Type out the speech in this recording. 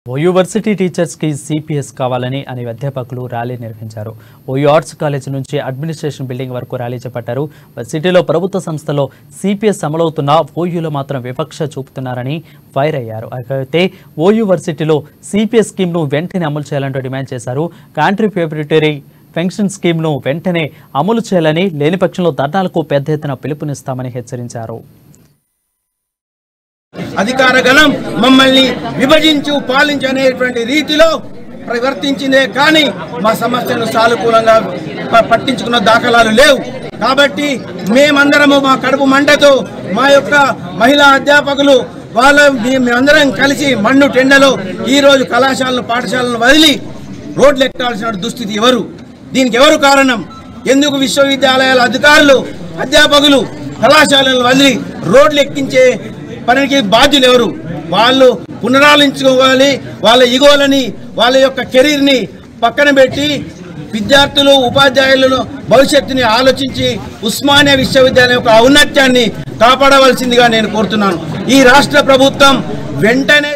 ఓ university teachers కి CPS కావాలని అనే అధ్యాపకులు ర్యాలీ నిర్వహించారు. ఓయూ ఆర్ట్స్ కాలేజ్ నుంచి అడ్మినిస్ట్రేషన్ బిల్డింగ్ వరకు ర్యాలీ చేపట్టారు. సిటీలో ప్రభుత్వ సంస్థలో సిపిఎస్ అమలవుతున్నా ఓయూలో మాత్రం వివక్ష చూపుతున్నారని ఫైర్ అయ్యారు. అయితే ఓ యూనివర్సిటీలో సిపిఎస్ స్కీమ్ ను వెంటనే అమలు చేయాలంటూ డిమాండ్ చేశారు. కాంట్రిబ్యూటరీ పెన్షన్ స్కీమ్ ను వెంటనే అమలు చేయాలని, లేని పక్షంలో ధర్నాలకు పెద్ద ఎత్తున పిలుపునిస్తామని హెచ్చరించారు. అధికార గణం మమ్మల్ని విభజించు పాలించు అనేటువంటి రీతిలో ప్రవర్తించిందే కానీ మా సమస్యను సానుకూలంగా పట్టించుకున్న దాఖలాలు లేవు. కాబట్టి మేమందరము మా కడుపు మంటతో మా యొక్క మహిళా అధ్యాపకులు మేమందరం కలిసి మన్ను టెండలో ఈరోజు కళాశాలను పాఠశాలను వదిలి రోడ్లు ఎక్కాల్సిన దుస్థితి ఎవరు? దీనికి ఎవరు కారణం? ఎందుకు విశ్వవిద్యాలయాల అధికారులు అధ్యాపకులు కళాశాలను వదిలి రోడ్లు ఎక్కించే పనికి బాధ్యులు ఎవరు? వాళ్ళు పునరాలించుకోవాలి. వాళ్ళ ఇగోలని, వాళ్ళ యొక్క కెరీర్ని పక్కన పెట్టి విద్యార్థులు ఉపాధ్యాయులను భవిష్యత్తుని ఆలోచించి ఉస్మానియా విశ్వవిద్యాలయం యొక్క ఔన్నత్యాన్ని కాపాడవలసిందిగా నేను కోరుతున్నాను. ఈ రాష్ట్ర ప్రభుత్వం వెంటనే